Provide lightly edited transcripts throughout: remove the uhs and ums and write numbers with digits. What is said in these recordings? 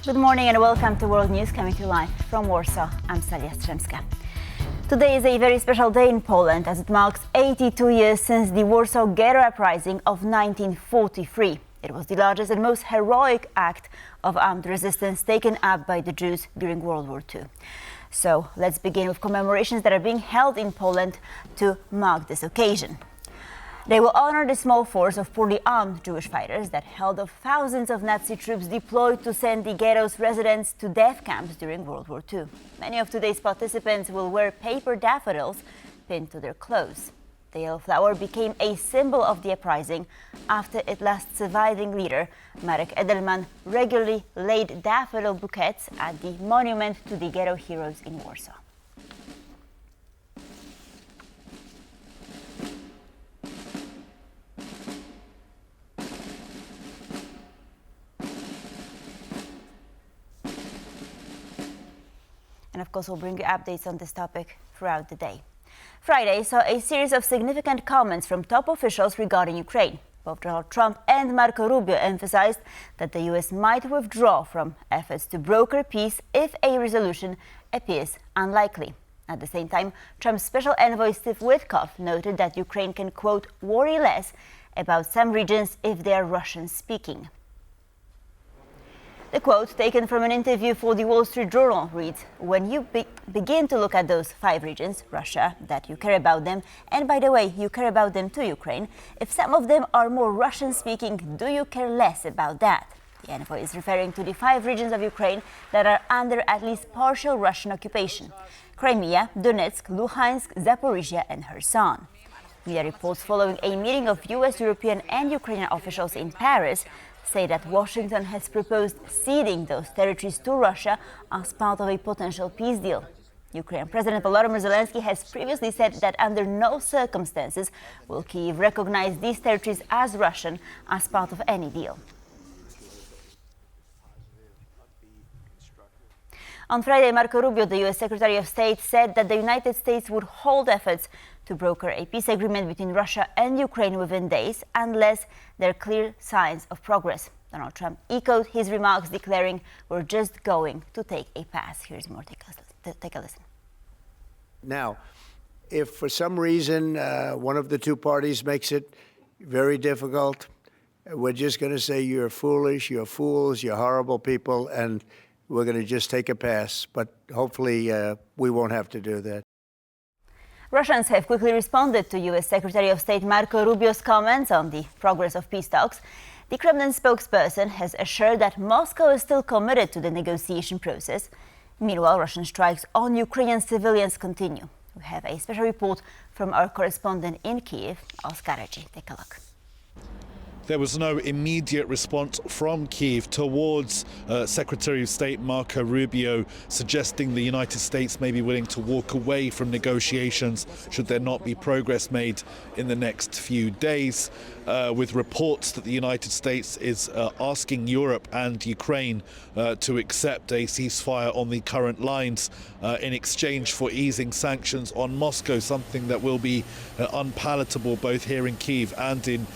Good morning and welcome to World News coming to you live from Warsaw. I'm Stalia Strzemska. Today is a very special day in Poland as it marks 82 years since the Warsaw Ghetto Uprising of 1943. It was the largest and most heroic act of armed resistance taken up by the Jews during World War II. So let's begin with commemorations that are being held in Poland to mark this occasion. They will honor the small force of poorly armed Jewish fighters that held off thousands of Nazi troops deployed to send the ghetto's residents to death camps during World War II. Many of today's participants will wear paper daffodils pinned to their clothes. The yellow flower became a symbol of the uprising after its last surviving leader, Marek Edelman, regularly laid daffodil bouquets at the monument to the ghetto heroes in Warsaw. And of course, we'll bring you updates on this topic throughout the day. Friday saw a series of significant comments from top officials regarding Ukraine. Both Donald Trump and Marco Rubio emphasized that the U.S. might withdraw from efforts to broker peace if a resolution appears unlikely. At the same time, Trump's special envoy Steve Witkoff noted that Ukraine can, quote, worry less about some regions if they are Russian-speaking. The quote, taken from an interview for the Wall Street Journal, reads, when you begin to look at those 5 regions, Russia, that you care about them, and by the way, you care about them too, Ukraine, if some of them are more Russian-speaking, do you care less about that? The envoy is referring to the 5 regions of Ukraine that are under at least partial Russian occupation: Crimea, Donetsk, Luhansk, Zaporizhia and Kherson. Media reports following a meeting of US, European and Ukrainian officials in Paris say that Washington has proposed ceding those territories to Russia as part of a potential peace deal. Ukrainian President Volodymyr Zelensky has previously said that under no circumstances will Kyiv recognize these territories as Russian as part of any deal. On Friday, Marco Rubio, the U.S. Secretary of State, said that the United States would hold efforts to broker a peace agreement between Russia and Ukraine within days unless there are clear signs of progress. Donald Trump echoed his remarks, declaring, we're just going to take a pass. Here's more. Take a listen. Now, if for some reason one of the two parties makes it very difficult, we're just going to say you're foolish, you're fools, you're horrible people, and we're going to just take a pass. But hopefully we won't have to do that. Russians have quickly responded to U.S. Secretary of State Marco Rubio's comments on the progress of peace talks. The Kremlin spokesperson has assured that Moscow is still committed to the negotiation process. Meanwhile, Russian strikes on Ukrainian civilians continue. We have a special report from our correspondent in Kyiv, Oskar Regi. Take a look. There was no immediate response from Kyiv towards Secretary of State Marco Rubio, suggesting the United States may be willing to walk away from negotiations should there not be progress made in the next few days, with reports that the United States is asking Europe and Ukraine to accept a ceasefire on the current lines in exchange for easing sanctions on Moscow, something that will be unpalatable both here in Kyiv and in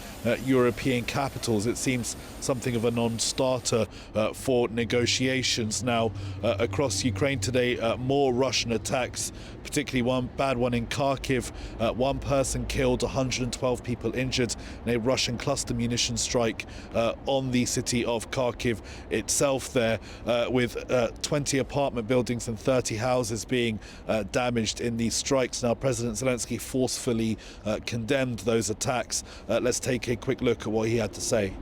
European capitals. It seems something of a non-starter for negotiations. Now, across Ukraine today, more Russian attacks, particularly one bad one in Kharkiv. One person killed, 112 people injured in a Russian cluster munition strike on the city of Kharkiv itself there, with 20 apartment buildings and 30 houses being damaged in these strikes. Now, President Zelensky forcefully condemned those attacks. Let's take a quick look at what he had to say.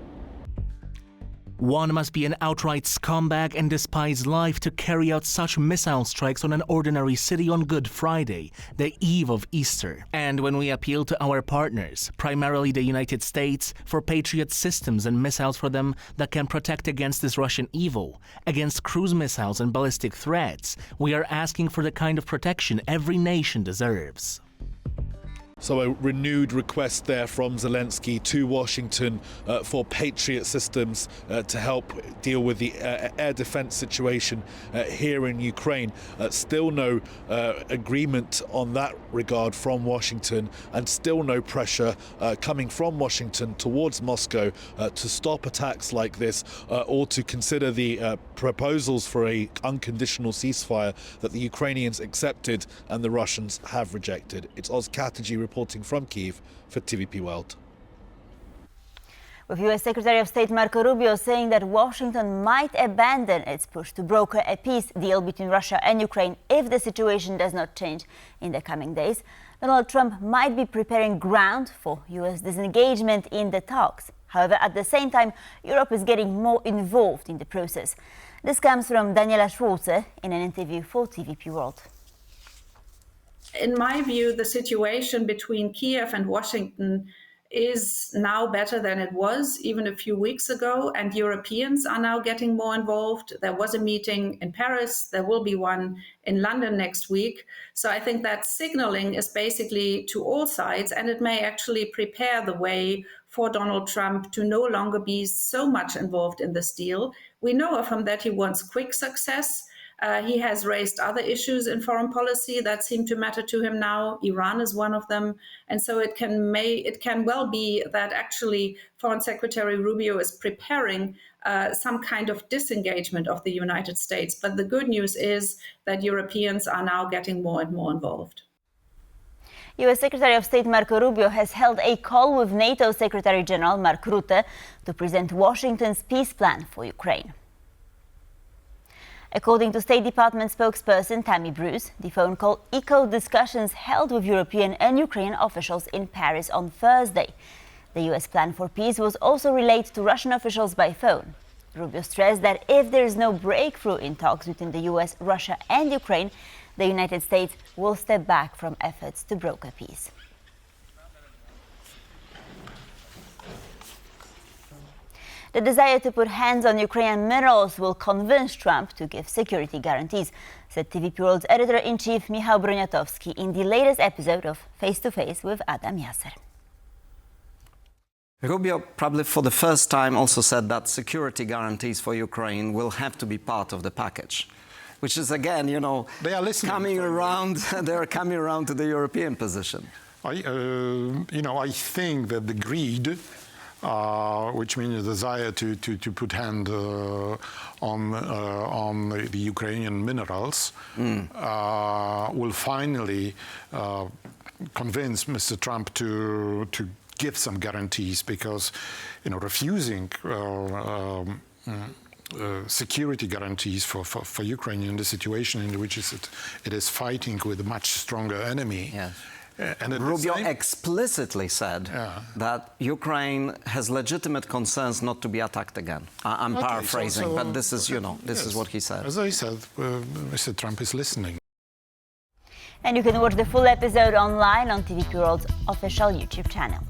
One must be an outright scumbag and despise life to carry out such missile strikes on an ordinary city on Good Friday, the eve of Easter. And when we appeal to our partners, primarily the United States, for Patriot systems and missiles for them that can protect against this Russian evil, against cruise missiles and ballistic threats, we are asking for the kind of protection every nation deserves. So a renewed request there from Zelensky to Washington for Patriot systems to help deal with the air defense situation here in Ukraine. Still no agreement on that regard from Washington, and still no pressure coming from Washington towards Moscow to stop attacks like this or to consider the proposals for a unconditional ceasefire that the Ukrainians accepted and the Russians have rejected. It's Oz Chatterjee reporting from Kyiv for TVP World. With US Secretary of State Marco Rubio saying that Washington might abandon its push to broker a peace deal between Russia and Ukraine if the situation does not change in the coming days, Donald Trump might be preparing ground for US disengagement in the talks. However, at the same time, Europe is getting more involved in the process. This comes from Daniela Schwarze in an interview for TVP World. In my view, the situation between Kiev and Washington is now better than it was even a few weeks ago, and Europeans are now getting more involved. There was a meeting in Paris, there will be one in London next week. So I think that signaling is basically to all sides, and it may actually prepare the way for Donald Trump to no longer be so much involved in this deal. We know of him that he wants quick success. He has raised other issues in foreign policy that seem to matter to him now. Iran is one of them. And so it can well be that actually Foreign Secretary Rubio is preparing some kind of disengagement of the United States. But the good news is that Europeans are now getting more and more involved. US Secretary of State Marco Rubio has held a call with NATO Secretary General Mark Rutte to present Washington's peace plan for Ukraine. According to State Department spokesperson Tammy Bruce, the phone call echoed discussions held with European and Ukrainian officials in Paris on Thursday. The US plan for peace was also relayed to Russian officials by phone. Rubio stressed that if there is no breakthrough in talks between the US, Russia and Ukraine, the United States will step back from efforts to broker peace. The desire to put hands on Ukrainian minerals will convince Trump to give security guarantees, said TVP World's editor-in-chief Michał Broniatowski in the latest episode of Face to Face with Adam Yasser. Rubio probably for the first time also said that security guarantees for Ukraine will have to be part of the package, which is again, they are listening. They're coming around to the European position. I think that the greed, which means the desire to put hand on the Ukrainian minerals, will finally convince Mr. Trump to give some guarantees, because refusing security guarantees for Ukraine in the situation in which it is fighting with a much stronger enemy. Yes. And Rubio explicitly said that Ukraine has legitimate concerns not to be attacked again. I'm paraphrasing, but this is, this is what he said. As I said, Mr. Trump is listening. And you can watch the full episode online on TVP World's official YouTube channel.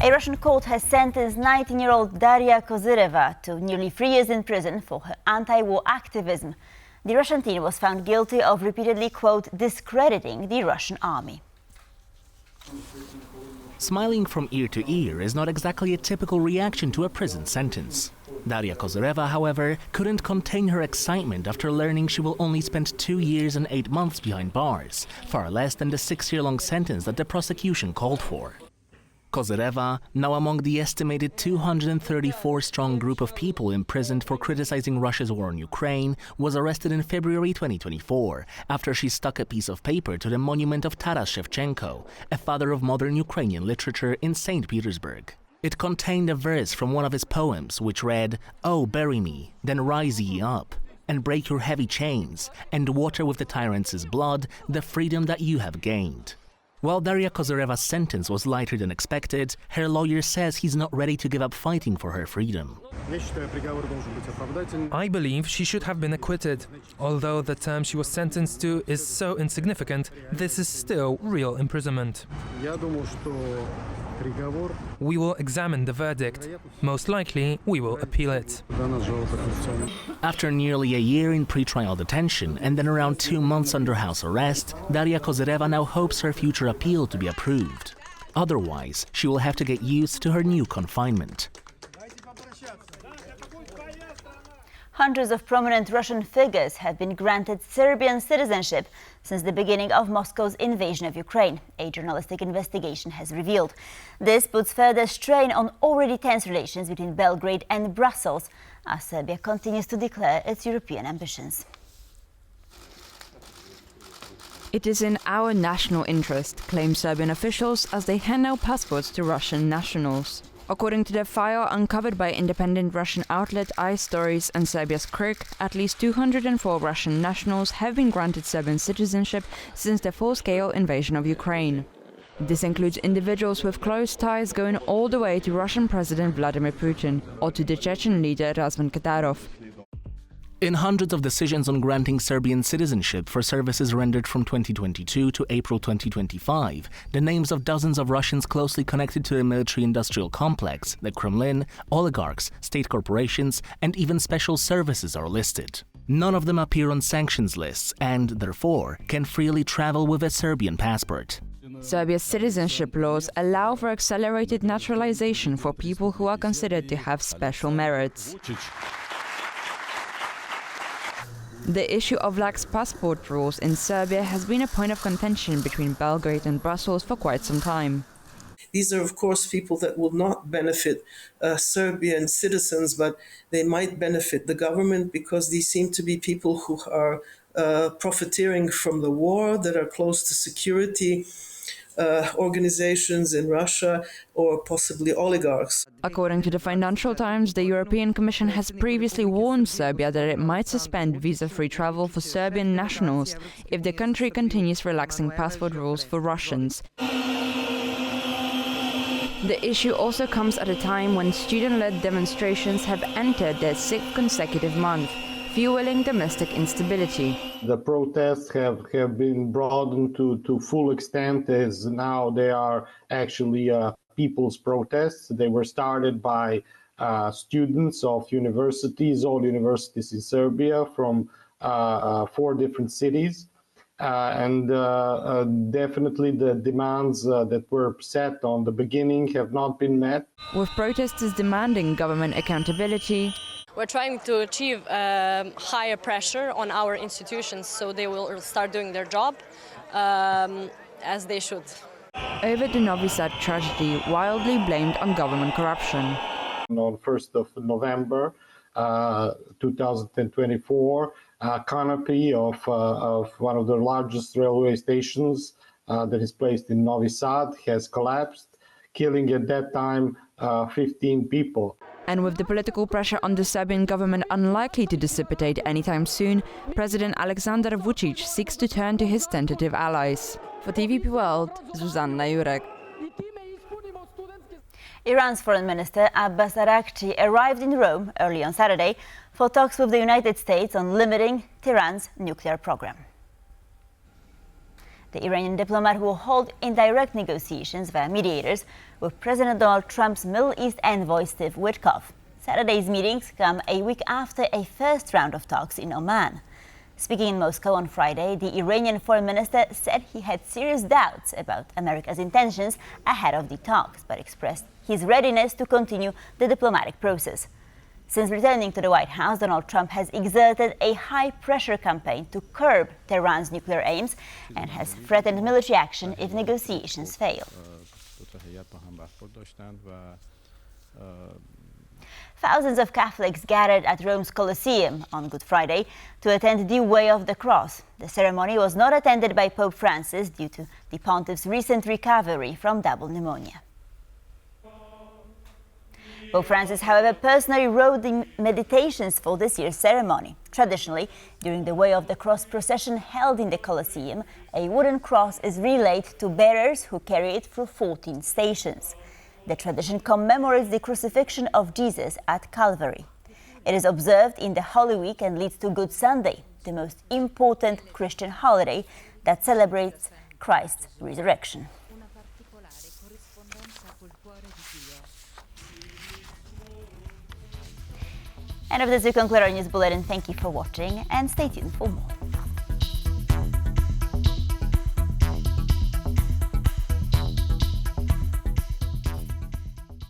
A Russian court has sentenced 19-year-old Daria Kozyreva to nearly 3 years in prison for her anti-war activism. The Russian teen was found guilty of repeatedly, quote, discrediting the Russian army. Smiling from ear to ear is not exactly a typical reaction to a prison sentence. Daria Kozyreva, however, couldn't contain her excitement after learning she will only spend 2 years and 8 months behind bars, far less than the 6-year-long sentence that the prosecution called for. Kozyreva, now among the estimated 234-strong group of people imprisoned for criticizing Russia's war on Ukraine, was arrested in February 2024 after she stuck a piece of paper to the monument of Taras Shevchenko, a father of modern Ukrainian literature in St. Petersburg. It contained a verse from one of his poems which read, "Oh, bury me, then rise ye up, and break your heavy chains, and water with the tyrants' blood the freedom that you have gained." While Daria Kozyreva's sentence was lighter than expected, her lawyer says he's not ready to give up fighting for her freedom. I believe she should have been acquitted. Although the term she was sentenced to is so insignificant, this is still real imprisonment. We will examine the verdict. Most likely, we will appeal it. After nearly a year in pretrial detention and then around 2 months under house arrest, Daria Kozyreva now hopes her future appeal to be approved. Otherwise, she will have to get used to her new confinement. Hundreds of prominent Russian figures have been granted Serbian citizenship since the beginning of Moscow's invasion of Ukraine, a journalistic investigation has revealed. This puts further strain on already tense relations between Belgrade and Brussels, as Serbia continues to declare its European ambitions. It is in our national interest, claim Serbian officials as they hand out passports to Russian nationals. According to the file uncovered by independent Russian outlet iStories and Serbia's Krik, at least 204 Russian nationals have been granted Serbian citizenship since the full-scale invasion of Ukraine. This includes individuals with close ties going all the way to Russian President Vladimir Putin or to the Chechen leader Razvan Kadyrov. In hundreds of decisions on granting Serbian citizenship for services rendered from 2022 to April 2025, the names of dozens of Russians closely connected to the military-industrial complex, the Kremlin, oligarchs, state corporations, and even special services are listed. None of them appear on sanctions lists and, therefore, can freely travel with a Serbian passport. Serbia's citizenship laws allow for accelerated naturalization for people who are considered to have special merits. The issue of lax passport rules in Serbia has been a point of contention between Belgrade and Brussels for quite some time. These are, of course, people that will not benefit Serbian citizens, but they might benefit the government because these seem to be people who are profiteering from the war, that are close to security organizations in Russia or possibly oligarchs. According to the Financial Times, the European Commission has previously warned Serbia that it might suspend visa-free travel for Serbian nationals if the country continues relaxing passport rules for Russians. The issue also comes at a time when student-led demonstrations have entered their 6th consecutive month, fueling domestic instability. The protests have been broadened to full extent, as now they are actually people's protests. They were started by students of universities, all universities in Serbia, from 4 different cities. Definitely the demands that were set on the beginning have not been met. With protesters demanding government accountability, we're trying to achieve higher pressure on our institutions so they will start doing their job as they should. Over the Novi Sad tragedy, wildly blamed on government corruption. On 1st of November 2024, a canopy of one of the largest railway stations that is placed in Novi Sad has collapsed, killing at that time 15 people. And with the political pressure on the Serbian government unlikely to dissipate anytime soon, President Aleksandar Vučić seeks to turn to his tentative allies. For TVP World, Zuzanna Jurek. Iran's Foreign Minister Abbas Araghchi arrived in Rome early on Saturday for talks with the United States on limiting Tehran's nuclear program. The Iranian diplomat will hold indirect negotiations via mediators with President Donald Trump's Middle East envoy Steve Witkoff. Saturday's meetings come a week after a first round of talks in Oman. Speaking in Moscow on Friday, the Iranian foreign minister said he had serious doubts about America's intentions ahead of the talks, but expressed his readiness to continue the diplomatic process. Since returning to the White House, Donald Trump has exerted a high-pressure campaign to curb Tehran's nuclear aims and has threatened military action if negotiations fail. Thousands of Catholics gathered at Rome's Colosseum on Good Friday to attend the Way of the Cross. The ceremony was not attended by Pope Francis due to the pontiff's recent recovery from double pneumonia. Pope Francis, however, personally wrote the meditations for this year's ceremony. Traditionally, during the Way of the Cross procession held in the Colosseum, a wooden cross is relayed to bearers who carry it through 14 stations. The tradition commemorates the crucifixion of Jesus at Calvary. It is observed in the Holy Week and leads to Good Sunday, the most important Christian holiday that celebrates Christ's resurrection. And with this, we conclude our news bulletin. Thank you for watching and stay tuned for more.